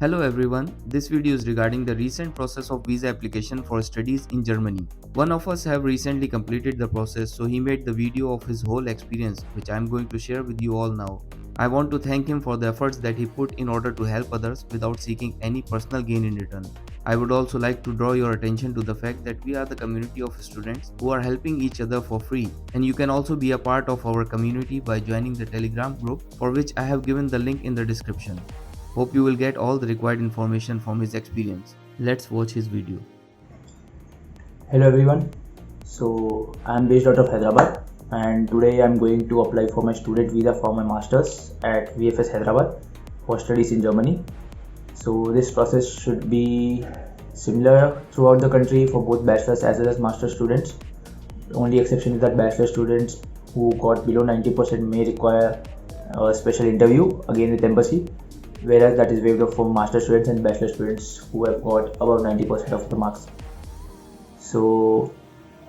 Hello everyone, this video is regarding the recent process of visa application for studies in Germany. One of us have recently completed the process, so he made the video of his whole experience, which I am going to share with you all now. I want to thank him for the efforts that he put in order to help others without seeking any personal gain in return. I would also like to draw your attention to the fact that we are the community of students who are helping each other for free, and you can also be a part of our community by joining the Telegram group, for which I have given the link in the description. Hope you will get all the required information from his experience. Let's watch his video. Hello everyone. So I'm based out of Hyderabad and today I'm going to apply for my student visa for my masters at VFS Hyderabad for studies in Germany. So this process should be similar throughout the country for both bachelor's as well as master students. The only exception is that bachelor students who got below 90% may require a special interview again with embassy, whereas that is waived off for master students and bachelor students who have got above 90% of the marks. So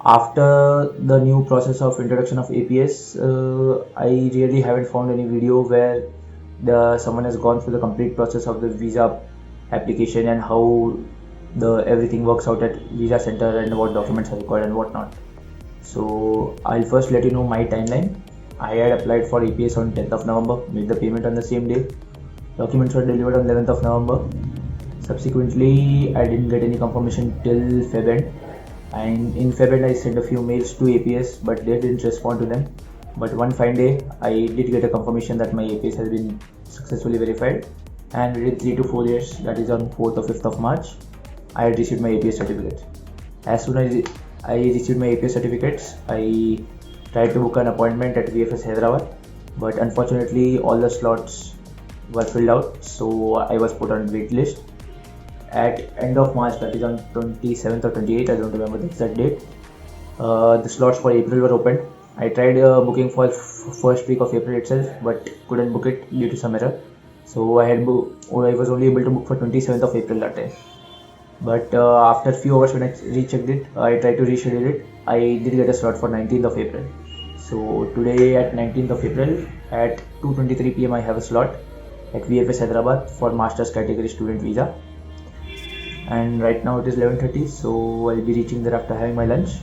after the new process of introduction of APS, I really haven't found any video where someone has gone through the complete process of the visa application and how everything works out at visa center and what documents are required and whatnot. So I'll first let you know my timeline. I had applied for APS on 10th of November, made the payment on the same day. Documents were delivered on 11th of November. Subsequently, I didn't get any confirmation till Feb end. And in Feb end, I sent a few mails to APS, but they didn't respond to them. But one fine day, I did get a confirmation that my APS has been successfully verified. And within 3 to 4 years, that is on 4th or 5th of March, I had received my APS certificate. As soon as I received my APS certificates, I tried to book an appointment at VFS Hyderabad, but unfortunately, all the slots were filled out, so I was put on wait list. At end of March, that is on 27th or 28th, I don't remember the exact date, the slots for April were opened. I tried booking for first week of April itself, but couldn't book it due to some error. So I was only able to book for 27th of April that time. But after a few hours when I rechecked it, I tried to reschedule it. I did get a slot for 19th of April. So today at 19th of April at 2:23 PM I have a slot at VFS Hyderabad for Masters category student visa, and right now it is 11:30, so I'll be reaching there after having my lunch.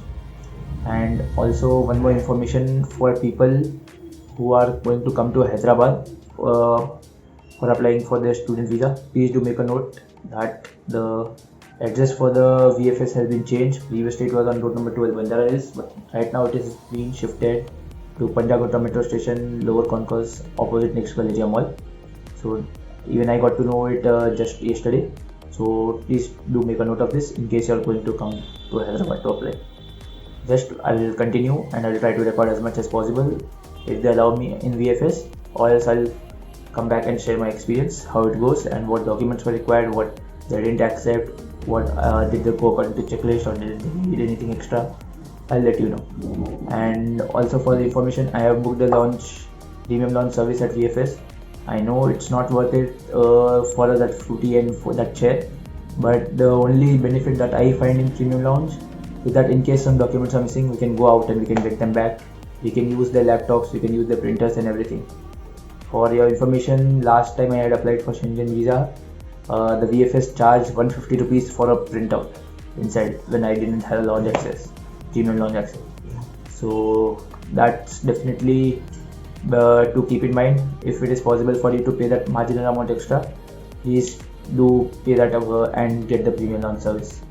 And also one more information for people who are going to come to Hyderabad for applying for their student visa, please do make a note that the address for the VFS has been changed. Previously it was on road number 12 Bandara Hills, but right now it is being shifted to Panjagutta metro station, lower concourse, opposite next Galeria Mall. So even I got to know it just yesterday. So please do make a note of this in case you are going to come to Hyderabad to apply. Just I'll continue and I'll try to record as much as possible if they allow me in VFS, or else I'll come back and share my experience, how it goes and what documents were required, what they didn't accept, what did they go according to checklist, or did they need anything extra. I'll let you know. And also for the information, I have booked the premium launch service at VFS. I know it's not worth it for that fruity and for that chair, but the only benefit that I find in premium lounge is that in case some documents are missing, we can go out and we can get them back. We can use their laptops, we can use their printers and everything. For your information, last time I had applied for Schengen visa, the VFS charged 150 rupees for a printout inside when I didn't have lounge access, premium lounge access. So that's definitely to keep in mind. If it is possible for you to pay that marginal amount extra, please do pay that and get the premium launch service.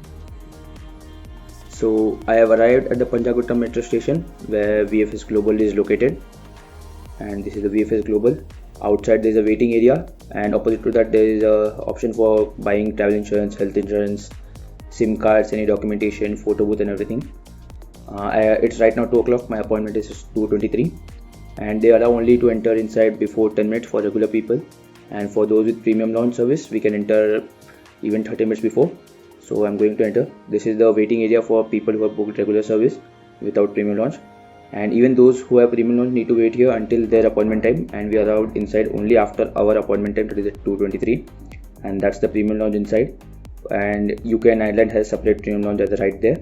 So I have arrived at the Panjagutta metro station where VFS Global is located, and this is the VFS Global. Outside there is a waiting area, and opposite to that there is a option for buying travel insurance, health insurance, SIM cards, any documentation, photo booth and everything. It's right now 2 o'clock. My appointment is 2:23, and they allow only to enter inside before 10 minutes for regular people, and for those with premium launch service we can enter even 30 minutes before. So I'm going to enter. This is the waiting area for people who have booked regular service without premium launch, and even those who have premium launch need to wait here until their appointment time, and we are allowed inside only after our appointment time, that is at 2:23, and that's the premium launch inside. And UK and Ireland has separate premium launch at the right there.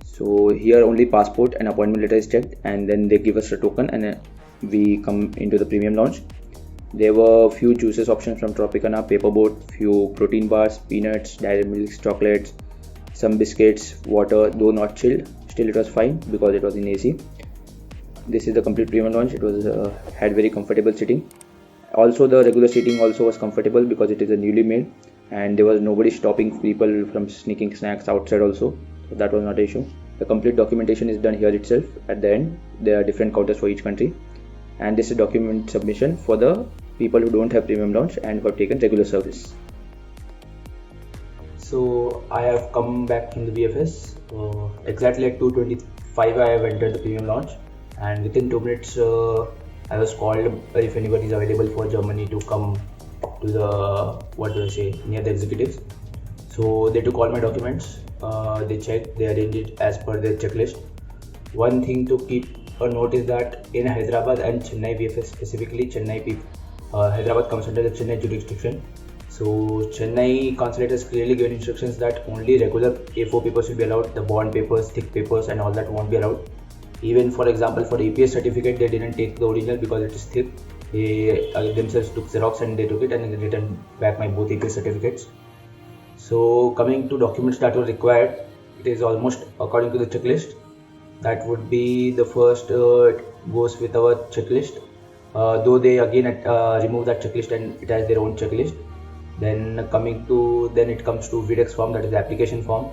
So here only passport and appointment letter is checked, and then they give us a token and we come into the premium lounge. There were few juices options from Tropicana, Paperboat, few protein bars, peanuts, dairy milk, chocolates, some biscuits, water, though not chilled. Still it was fine because it was in AC. This is the complete premium launch. It was had very comfortable sitting. Also the regular seating also was comfortable because it is a newly made, and there was nobody stopping people from sneaking snacks outside also, so that was not an issue. The complete documentation is done here itself. At the end there are different counters for each country, and this is document submission for the people who don't have premium launch and who have taken regular service. So I have come back from the VFS. Exactly at 2:25 I have entered the premium launch, and within 2 minutes I was called if anybody is available for Germany to come to the near the executives. So they took all my documents, they checked, they arranged it as per their checklist. One thing to keep a note is that in Hyderabad and Chennai VFS, specifically Hyderabad comes under the Chennai jurisdiction. So Chennai consulate has clearly given instructions that only regular A4 papers will be allowed. The bond papers, thick papers and all that won't be allowed. Even for example for APS certificate, they didn't take the original because it is thick. They themselves took Xerox and they took it and then returned back my both APS certificates. So coming to documents that were required, it is almost according to the checklist. That would be the first goes with our checklist, though they again remove that checklist and it has their own checklist. Then it comes to VDEX form, that is the application form.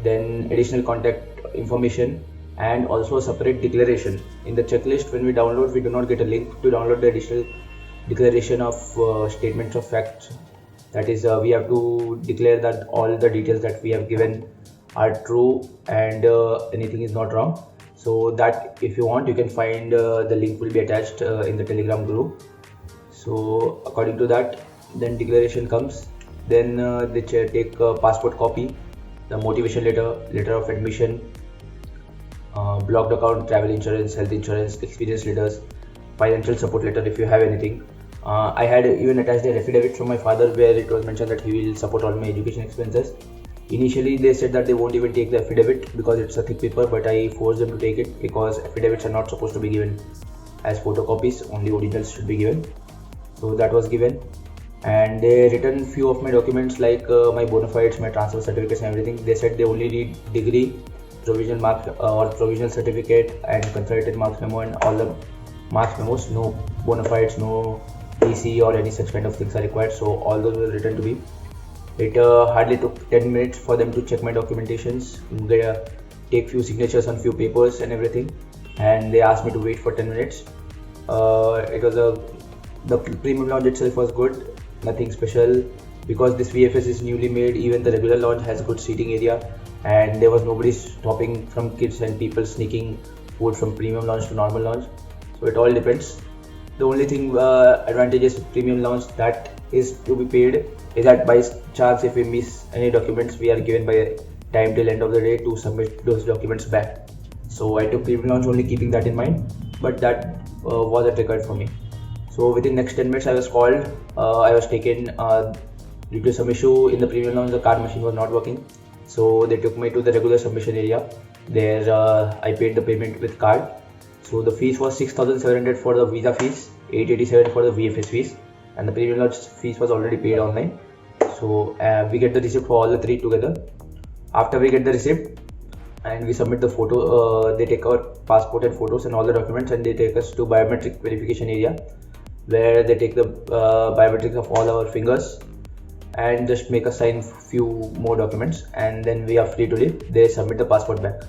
Then additional contact information and also a separate declaration. In the checklist, when we download, we do not get a link to download the additional declaration of statements of facts. That is, we have to declare that all the details that we have given are true and anything is not wrong. So that if you want, you can find the link will be attached in the Telegram group. So according to that, then declaration comes. Then they take a passport copy, the motivation letter, letter of admission, blocked account, travel insurance, health insurance, experience letters, financial support letter if you have anything. I had even attached an affidavit from my father where it was mentioned that he will support all my education expenses. Initially they said that they won't even take the affidavit because it's a thick paper, but I forced them to take it because affidavits are not supposed to be given as photocopies, only originals should be given. So that was given, and they returned few of my documents like my bona fides, my transfer certificates and everything. They said they only need degree, provisional mark or provisional certificate and consolidated marks memo and all the marks memos. No bona fides, no PC or any such kind of things are required. So all those were returned to me. It hardly took 10 minutes for them to check my documentations, take few signatures on few papers and everything, and they asked me to wait for 10 minutes. The premium launch itself was good, nothing special, because this VFS is newly made. Even the regular launch has good seating area, and there was nobody stopping from kids and people sneaking food from premium launch to normal launch. So it all depends. The only thing advantageous with premium launch that is to be paid is that by chance if we miss any documents, we are given by time till end of the day to submit those documents back. So I took premium launch only keeping that in mind, but that wasn't required for me. So within next 10 minutes I was called. I was taken due to some issue in the premium launch. The card machine was not working, so they took me to the regular submission area. There I paid the payment with card. So the fees was 6,700 for the visa fees, 887 for the VFS fees, and the premium launch fees was already paid online. So we get the receipt for all the three together. After we get the receipt and we submit the photo, they take our passport and photos and all the documents, and they take us to biometric verification area, where they take the biometrics of all our fingers and just make us sign few more documents, and then we are free to leave. They submit the passport back.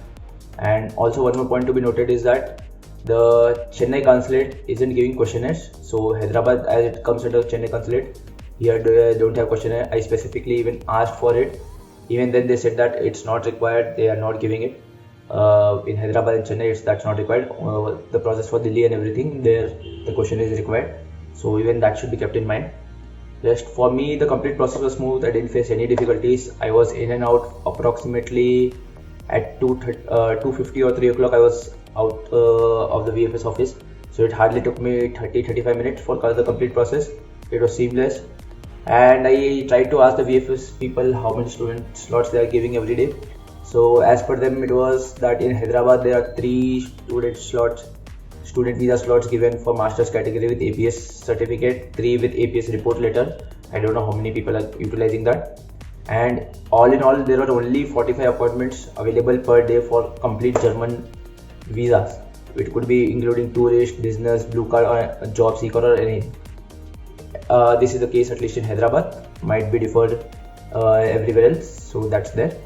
And also one more point to be noted is that the Chennai consulate isn't giving questionnaires. So Hyderabad, as it comes under Chennai consulate, here they don't have questionnaire. I specifically even asked for it. Even then they said that it's not required, they are not giving it. In Hyderabad and Chennai, that's not required. The process for Delhi and everything, there the question is required. So even that should be kept in mind. Just for me, the complete process was smooth. I didn't face any difficulties. I was in and out approximately at 2:50 or 3 o'clock. I was out of the VFS office. So it hardly took me 30-35 minutes for the complete process. It was seamless. And I tried to ask the VFS people how many student slots they are giving every day. So as per them, it was that in Hyderabad there are 3 student slots student visa slots given for master's category with APS certificate, 3 with APS report letter. I don't know how many people are utilizing that. And all in all, there are only 45 appointments available per day for complete German visas. It could be including tourist, business, blue card, or job seeker, or any. This is the case at least in Hyderabad. Might be differed everywhere else. So that's there.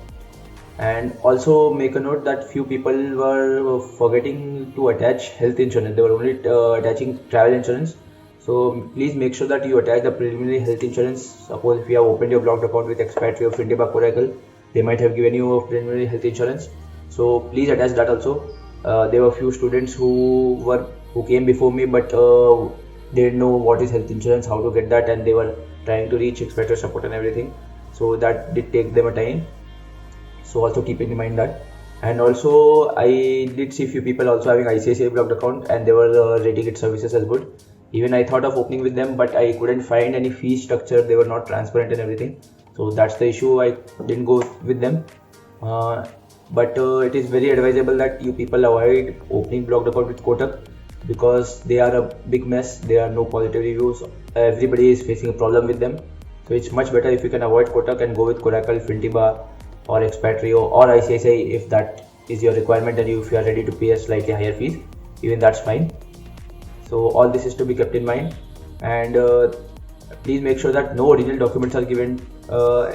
And also make a note that few people were forgetting to attach health insurance. They were only attaching travel insurance. So please make sure that you attach the preliminary health insurance. Suppose if you have opened your blocked account with Expatriate or Fintiba Coracle, they might have given you a preliminary health insurance. So please attach that also. There were few students who came before me, but they didn't know what is health insurance, how to get that, and they were trying to reach Expatriate support and everything. So that did take them a time. So also keep in mind that. And also I did see few people also having ICICI blocked account, and they were rating its services as good. Even I thought of opening with them, but I couldn't find any fee structure. They were not transparent and everything. So that's the issue. I didn't go with them. But it is very advisable that you people avoid opening blocked account with Kotak, because they are a big mess. There are no positive reviews. Everybody is facing a problem with them. So it's much better if you can avoid Kotak and go with Coracle, Fintiba, or Expatrio, or ICICI if that is your requirement, and if you are ready to pay a slightly higher fees, even that's fine. So all this is to be kept in mind. And please make sure that no original documents are given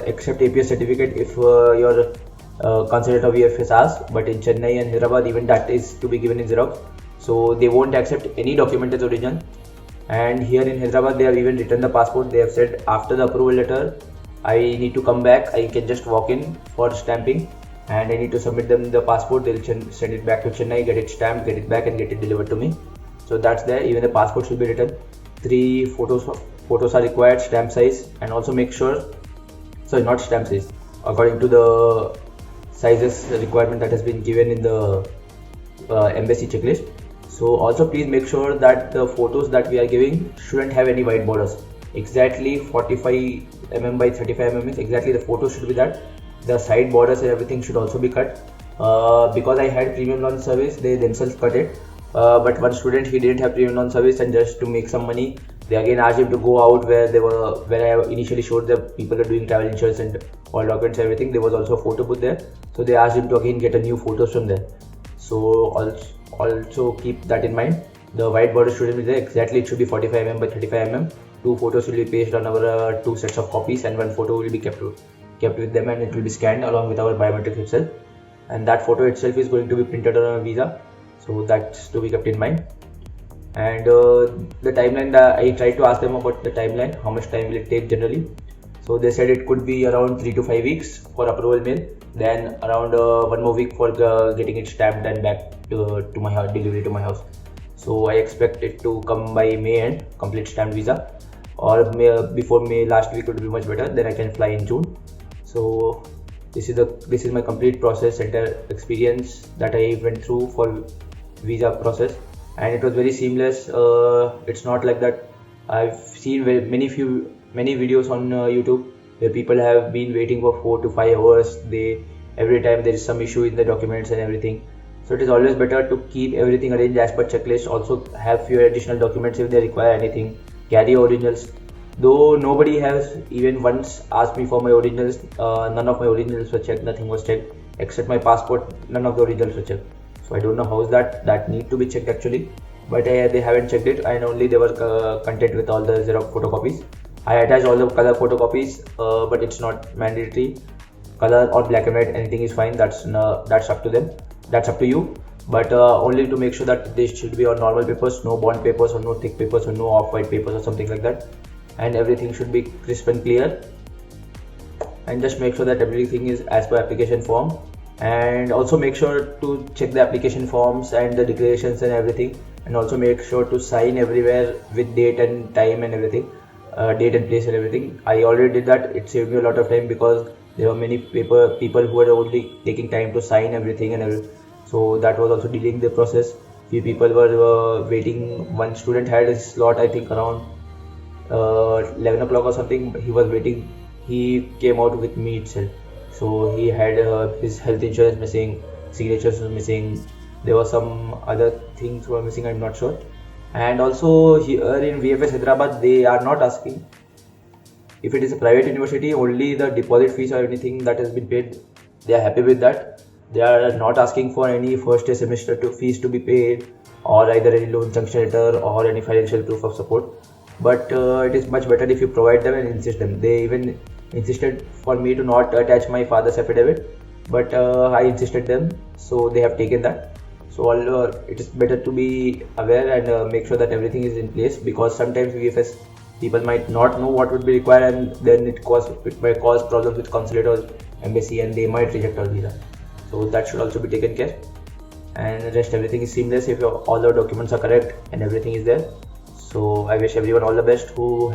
except APS certificate if your consultant of VFS asks. But in Chennai and Hyderabad, even that is to be given in Xerox. So they won't accept any document as original. And here in Hyderabad, they have even written the passport. They have said after the approval letter, I need to come back. I can just walk in for stamping, and I need to submit them the passport. They'll send it back to Chennai, get it stamped, get it back, and get it delivered to me. So that's there. Even the passport should be written. 3 photos are required, stamp size, and also make sure, sorry, not stamp size, according to the sizes requirement that has been given in the embassy checklist. So also please make sure that the photos that we are giving shouldn't have any white borders. Exactly 45 mm by 35 mm is exactly the photo should be that. The side borders and everything should also be cut. Because I had premium launch service, they themselves cut it. But one student, he didn't have premium launch service, and just to make some money, they again asked him to go out where I initially showed the people are doing travel insurance and all documents and everything. There was also a photo booth there, so they asked him to again get a new photos from there. So also keep that in mind. The white border shouldn't be there. Exactly, it should be 45 mm by 35 mm. 2 photos will be pasted on our 2 sets of copies, and 1 photo will be kept with them, and it will be scanned along with our biometrics itself. And that photo itself is going to be printed on a visa. So that's to be kept in mind. And the timeline, I tried to ask them about the timeline, how much time will it take generally. So they said it could be around 3 to 5 weeks for approval mail, then around 1 more week for getting it stamped and back to my house, delivery to my house. So I expect it to come by May end, complete stamped visa, or before May last week would be much better. Then I can fly in June. So this is my complete process center experience that I went through for visa process, and it was very seamless. It's not like that. I've seen many videos on YouTube where people have been waiting for 4 to 5 hours. Every time there is some issue in the documents and everything. So it is always better to keep everything arranged as per checklist. Also have few additional documents if they require anything. Carry originals. Though nobody has even once asked me for my originals, none of my originals were checked. Nothing was checked except my passport. None of the originals were checked. So I don't know how is that need to be checked actually, but they haven't checked it, and only they were content with all the Xerox photocopies. I attached all the color photocopies, but it's not mandatory. Color or black and white, anything is fine. That's up to them. That's up to you. But only to make sure that they should be on normal papers, no bond papers or no thick papers or no off-white papers or something like that, and everything should be crisp and clear. And just make sure that everything is as per application form. And also make sure to check the application forms and the declarations and everything, and also make sure to sign everywhere with date and time and everything, date and place and everything. I already did that. It saved me a lot of time because there were many people who were only taking time to sign everything and everything. So that was also delaying the process. Few people were waiting. One student had a slot, I think around 11 o'clock or something. He was waiting. He came out with me itself. So he had his health insurance missing, signatures was missing, there were some other things were missing, I'm not sure. And also here in VFS Hyderabad, they are not asking if it is a private university, only the deposit fees or anything that has been paid, they are happy with that. They are not asking for any first year semester fees to be paid, or either any loan sanction letter or any financial proof of support. But it is much better if you provide them and insist them. They even insisted for me to not attach my father's affidavit, but I insisted them, so they have taken that. So it is better to be aware and make sure that everything is in place, because sometimes VFS people might not know what would be required, and then it might cause problems with consulate or embassy, and they might reject our visa. So that should also be taken care. And the rest, everything is seamless if all the documents are correct and everything is there. So I wish everyone all the best who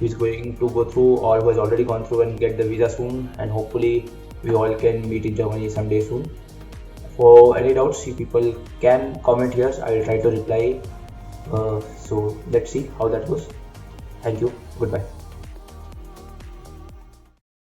is going to go through or who has already gone through and get the visa soon, and hopefully we all can meet in Germany someday soon. For any doubts, you people can comment here. I will try to reply. So let's see how that goes. Thank you. Goodbye.